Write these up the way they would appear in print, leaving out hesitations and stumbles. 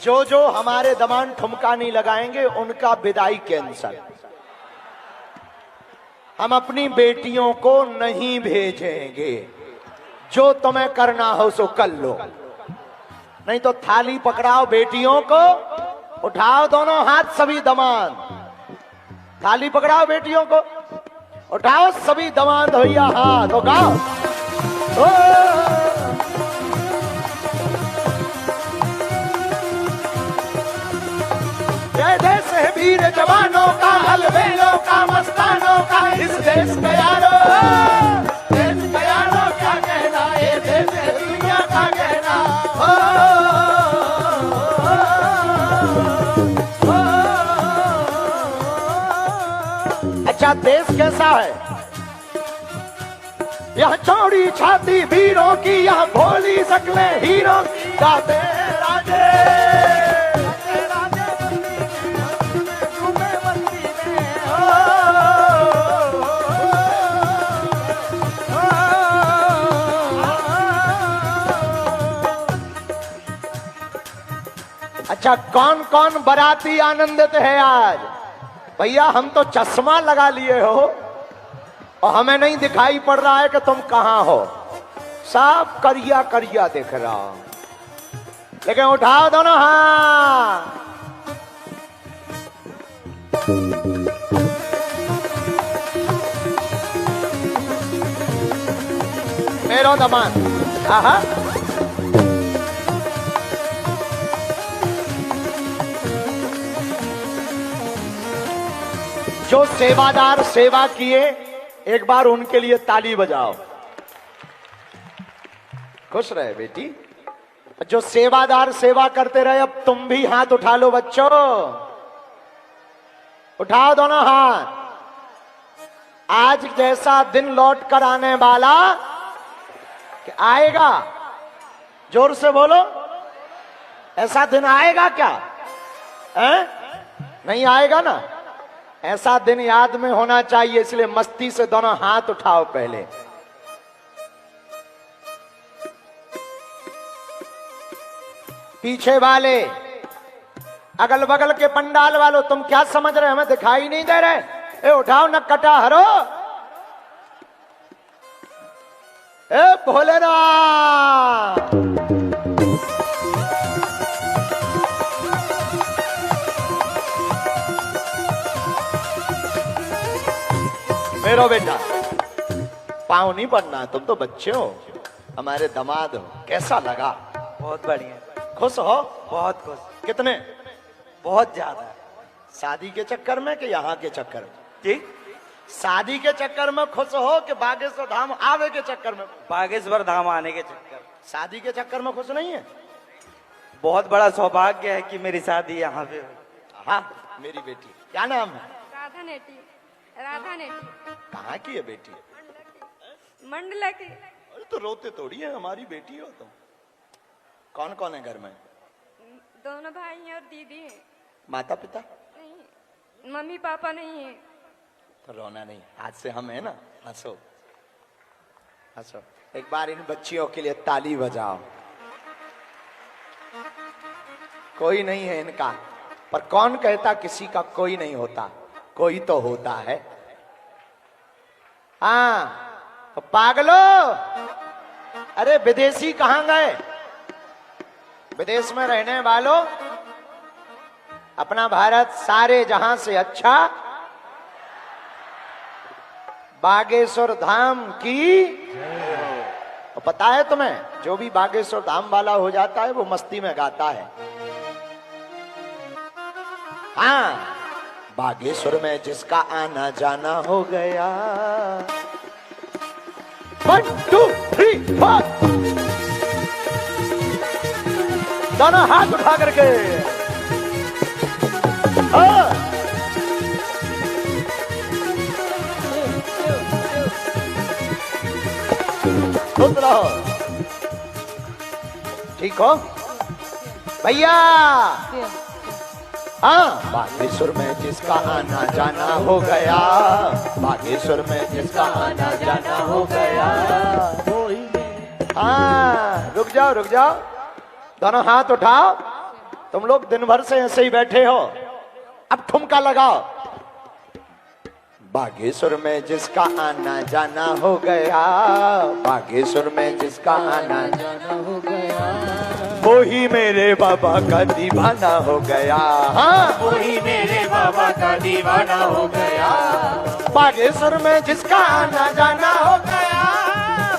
जो जो हमारे दमान ठुमका नहीं लगाएंगे उनका विदाई कैंसल। हम अपनी बेटियों को नहीं भेजेंगे। जो तुम्हें करना हो सो कर लो, नहीं तो थाली पकड़ाओ बेटियों को, उठाओ दोनों हाथ सभी दमाद, थाली पकड़ाओ बेटियों को, उठाओ सभी दमाद भैया हाथ उठाओ। जय देश है वीर जवानों का, अलबेलों का, मस्तानों का, इस देश का यारो, देश का यारो क्या कहना, ये देश है दुनिया का कहना। अच्छा देश कैसा है? यह चौड़ी छाती वीरों की, यह भोली शक्लें हीरों की, गाते राजे अच्छा कौन कौन बाराती आनंदित है आज? भैया हम तो चश्मा लगा लिए हो और हमें नहीं दिखाई पड़ रहा है कि तुम कहां हो, सब करिया करिया दिख रहा हो, लेकिन उठाओ दोनों हाथ। मेरो दमान आहा जो सेवादार सेवा किए एक बार उनके लिए ताली बजाओ। खुश रहे बेटी। जो सेवादार सेवा करते रहे अब तुम भी हाथ उठा लो बच्चों, उठाओ दोनों हाथ। आज जैसा दिन लौट कर आने वाला कि आएगा, जोर से बोलो, ऐसा दिन आएगा क्या? नहीं आएगा ना? ऐसा दिन याद में होना चाहिए, इसलिए मस्ती से दोनों हाथ उठाओ पहले। पीछे वाले, अगल बगल के पंडाल वालों, तुम क्या समझ रहे, हमें दिखाई नहीं दे रहे? ए उठाओ नक्कटा हरो। ए भोलेनाथ, मेरो बेटा पाँव नहीं पड़ना, तुम तो बच्चे हो, हमारे दामाद हो। कैसा लगा? बहुत बढ़िया। खुश हो? बहुत खुश। कितने? बहुत ज्यादा। शादी के चक्कर में कि यहाँ के चक्कर में? जी, शादी के चक्कर में खुश हो कि बागेश्वर धाम आवे के चक्कर में? बागेश्वर धाम आने के चक्कर। शादी के चक्कर में खुश नहीं है? बहुत बड़ा सौभाग्य है कि मेरी शादी यहाँ पे हुई। हाँ मेरी बेटी, क्या नाम है? राधा नेटी। राधा नेटी। कहाँ की है बेटी? मंडला की। अरे तो रोते थोड़ी है, हमारी बेटी हो तुम। कौन कौन है घर में? दोनों भाई हैं और दीदी हैं। माता पिता? नहीं, मम्मी पापा नहीं है। तो रोना नहीं, आज से हम है ना, हंसो हंसो। एक बार इन बच्चियों के लिए ताली बजाओ। कोई नहीं है इनका, पर कौन कहता किसी का कोई नहीं होता? कोई तो होता है। हाँ तो पागलो, अरे विदेशी कहां गए? विदेश में रहने वालों, अपना भारत सारे जहां से अच्छा, बागेश्वर धाम की। तो पता है तुम्हें, जो भी बागेश्वर धाम वाला हो जाता है वो मस्ती में गाता है। हाँ, बागेश्वर में जिसका आना जाना हो गया। 1 2 3 4 दोनों हाथ उठा करके। खुश रहो, ठीक हो भैया? हाँ, बागेश्वर में जिसका आना जाना हो गया, बागेश्वर में जिसका आना जाना हो गया। हाँ रुक जाओ, दोनों हाथ उठाओ, तुम लोग दिन भर से ऐसे ही बैठे हो, अब ठुमका लगाओ। बागेश्वर में जिसका आना जाना हो गया, बागेश्वर में जिसका आना जाना हो गया, वो ही मेरे बाबा का दीवाना हो गया। हाँ, वो ही मेरे बाबा का दीवाना हो गया। बागेश्वर में जिसका आना जाना हो गया,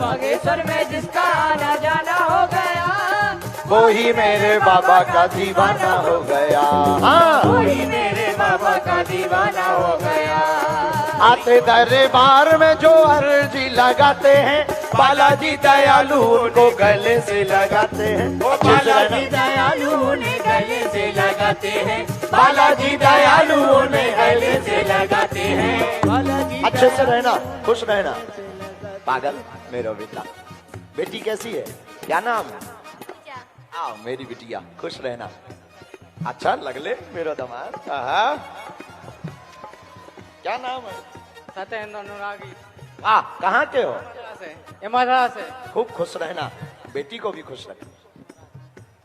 बागेश्वर में जिसका आना जाना हो गया, वो ही मेरे बाबा का दीवाना हो गया। हाँ, वो ही मेरे बाबा का दीवाना हो गया। आते दरबार में जो अर्जी लगाते हैं, बालाजी दयालु उनको गले से लगाते हैं। बालाजी दयालु उन्हें गले से लगाते हैं, बालाजी दयालु उन्हें गले से लगाते हैं। बालाजी अच्छे से रहना, खुश रहना। पागल मेरा बेटा, बेटी कैसी है, क्या नाम है? आओ मेरी बिटिया, खुश रहना। अच्छा लगले मेरा दामाद। क्या नाम है? सत्येंद्र अनुरागी। कहाँ के हो? इमरा से। खूब खुश रहना, बेटी को भी खुश रखना।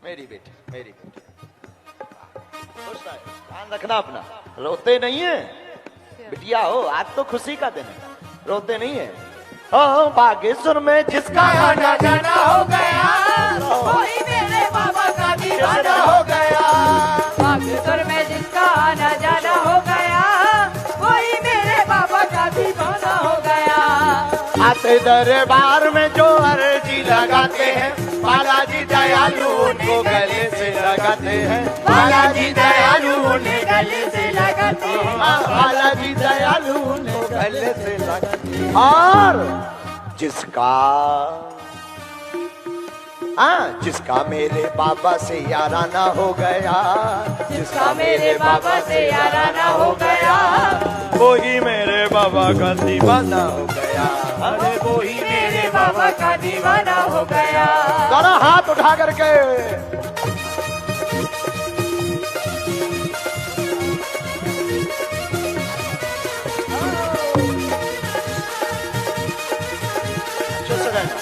मेरी बेटी, मेरी बेटी खुश रहे, ध्यान रखना अपना। रोते नहीं है बिटिया हो, आज तो खुशी का दिन है, रोते नहीं है। बागेश्वर में जिसका आना जाना हो गया, वही मेरे बाबा का दीवाना हो गया। बागेश्वर में जिसका आना जाना हो गया, वही मेरे बाबा का दीवाना हो गया। आते दरबार में जो अर्जी लगाते हैं, बालाजी दयालु उनको गले से लगाते हैं। बालाजी दयालु उन्हें गले से लगाते हैं, बालाजी दयालु उनको गले से लगाते हैं। और जिसका मेरे बाबा से याराना हो गया, जिसका मेरे बाबा से याराना हो गया, वो ही मेरे बाबा का दीवाना हो गया। अरे वो ही मेरे बाबा का दीवाना हो गया। दोनों हाथ उठा करके अच्छे से रहना।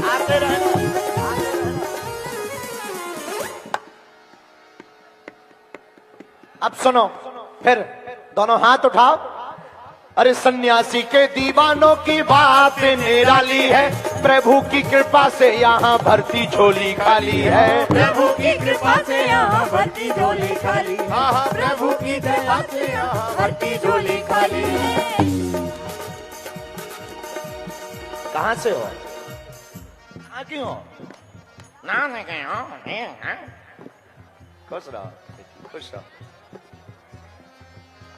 आते रहना। अब सुनो, फिर दोनों हाथ उठाओ। अरे सन्यासी के दीवानों की बात निराली है, प्रभु की कृपा से यहाँ भर्ती झोली खाली है। प्रभु की कृपा से यहाँ भर्ती झोली खाली। हाँ, प्रभु की दया से यहाँ भर्ती झोली खाली। कहाँ से हो, कहाँ की हो? नाम है क्या? खुश रहो, खुश रहो,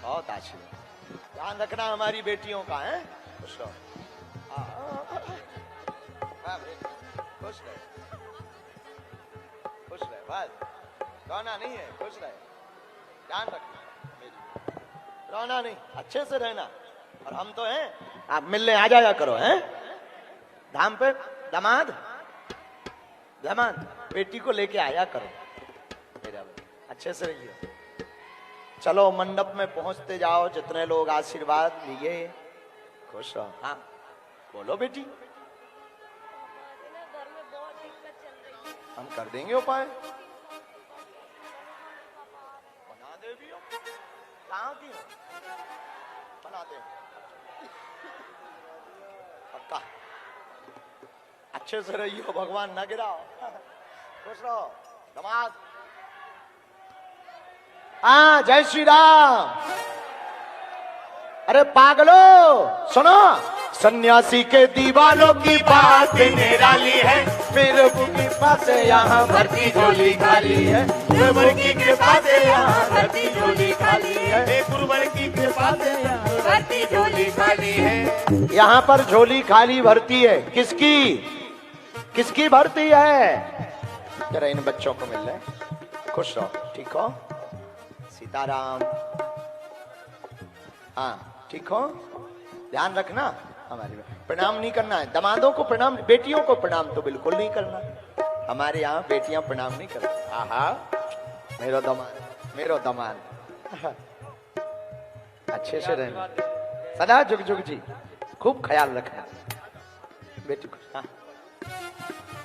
बहुत आशीर्वाद। ध्यान रखना हमारी बेटियों का है। खुश रहो, खुश रहे, खुश रहे, बस रोना नहीं है, खुश रहे। ध्यान रखना मेरी, रोना नहीं, अच्छे से रहना। और हम तो हैं, आप मिलने आ जाया करो हैं धाम पे। दामाद, दामाद बेटी को लेके आया करो मेरा, अच्छे से रहिए। चलो मंडप में पहुंचते जाओ, जितने लोग आशीर्वाद लिए, खुश रहो। हाँ बोलो बेटी, हम कर देंगे उपाय। बना दे भी हो, कहाँ की हो? बना दे पक्का। अच्छे से रहियो, भगवान न गिराओ, खुश रहो। दामाद, जय श्री राम। अरे पागलो सुनो, सन्यासी के दीवानों की बात निराली है, प्रभु की कृपा से यहाँ भर्ती झोली खाली है। प्रभु की कृपा से यहाँ भर्ती झोली खाली है। गुरुवर की कृपा से यहाँ भर्ती झोली खाली है। यहाँ पर झोली खाली भरती है, किसकी किसकी भरती है? जरा इन बच्चों को मिल रहे। खुश रहो, ठीक हो? सीताराम। हाँ ठीक हो, ध्यान रखना। हमारे प्रणाम नहीं करना है, दामादों को प्रणाम, बेटियों को प्रणाम तो बिल्कुल नहीं करना। हमारे यहाँ बेटियां प्रणाम नहीं करती। आहा मेरो दामाद, मेरो दामाद। अच्छे से रहना, सदा जुग जुग जी, खूब ख्याल रखना बेटी को। हाँ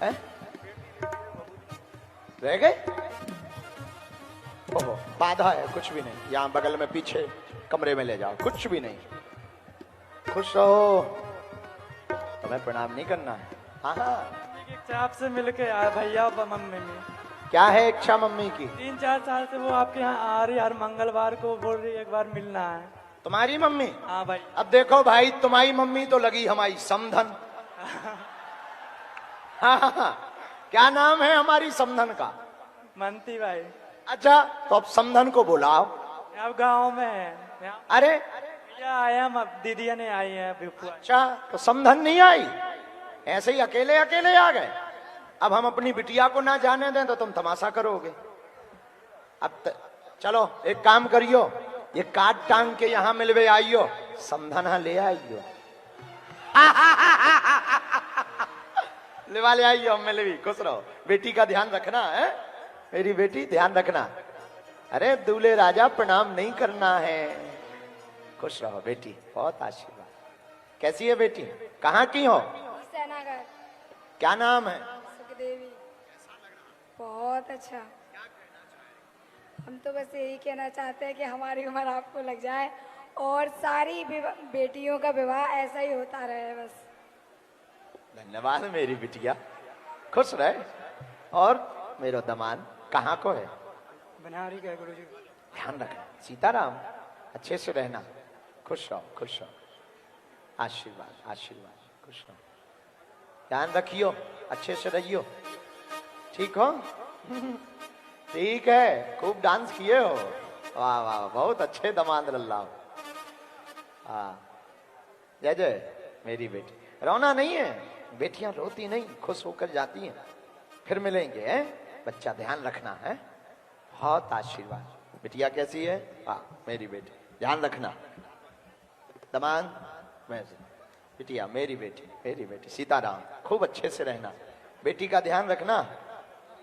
हैं? रह गए? ओहो, बाधा है, कुछ भी नहीं। यहाँ बगल में पीछे कमरे में ले जाओ, कुछ भी नहीं। खुश रहो, तुम्हें प्रणाम नहीं करना है। हाँ हाँ, आपसे मिल के आया भैया मम्मी में। क्या है इच्छा मम्मी की? 3-4 साल से वो आपके यहाँ आ रही, हर मंगलवार को बोल रही एक बार मिलना है। तुम्हारी मम्मी? हाँ भाई। अब देखो भाई, तुम्हारी मम्मी तो लगी हमारी समधन। हाँ हाँ हाँ, क्या नाम है हमारी समधन का? मनती भाई। अच्छा, तो अब समधन को बुलाओ। अब गाँव में है। अरे भैया आए हम, अब दीदिया ने आई है अभी। अच्छा, तो समधन नहीं आई, ऐसे ही अकेले अकेले आ गए। अब हम अपनी बिटिया को ना जाने दें तो तुम तमाशा करोगे। अब चलो एक काम करियो, ये काट टांग के यहाँ मिलवे आइयो, समधना ले आइयो। ले आइयो, मिलवी, खुश रहो। बेटी का ध्यान रखना है, मेरी बेटी ध्यान रखना। अरे दूल्हे राजा प्रणाम नहीं करना है। खुश रहो बेटी, बहुत आशीर्वाद। कैसी है बेटी? कहाँ की हो? सेनागर। क्या नाम है? सुखदेवी। बहुत अच्छा। हम तो बस यही कहना चाहते हैं कि हमारी उम्र आपको लग जाए और सारी बेटियों का विवाह ऐसा ही होता रहे बस। धन्यवाद मेरी बिटिया, खुश रहे। और मेरा दमान कहाँ को है? बनारी का गुरु जी। ध्यान रखना, सीताराम, अच्छे से रहना। खुश रहो, खुश रहो। आशीर्वाद आशीर्वाद, खुश रहो। ध्यान रखियो, अच्छे से रहियो, ठीक हो? ठीक है, खूब डांस किए हो। वाह वाह, बहुत अच्छे दमाद लल्ला। हाँ, जय जय मेरी बेटी। रोना नहीं है, बेटियां रोती नहीं, खुश होकर जाती हैं। फिर मिलेंगे, हैं? बच्चा ध्यान रखना है। बहुत आशीर्वाद। बिटिया कैसी है? हाँ मेरी बेटी, ध्यान रखना। दमान मैं, बिटिया मेरी बेटी सीताराम, खूब अच्छे से रहना। बेटी का ध्यान रखना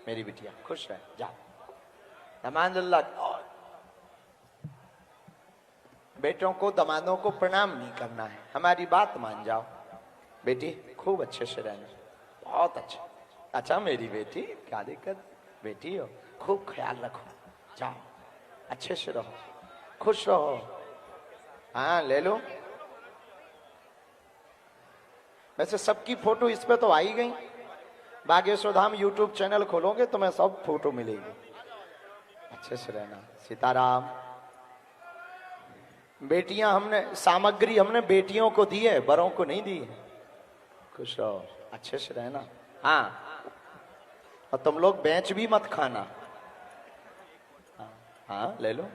मेरी बिटिया, खुश रहे। जा दमान लल्ला। बेटों को दमादों को प्रणाम नहीं करना है, हमारी बात मान जाओ। बेटी खूब अच्छे से रहना, बहुत अच्छा। अच्छा मेरी बेटी, क्या दिक्कत? बेटी हो, खूब ख्याल रखो। जाओ, अच्छे से रहो, खुश रहो। हाँ ले लो। वैसे सबकी फोटो इस पे तो आई गई। बागेश्वर धाम यूट्यूब चैनल खोलोगे तो मैं सब फोटो मिलेगी। अच्छे से रहना। सीताराम। बेटियां हमने, सामग्री हमने बेटियों को दी है, बड़ों को नहीं दी है। खुश रहो, अच्छे से रहना। हाँ, और तुम लोग बेंच भी मत खाना। हाँ ले लो।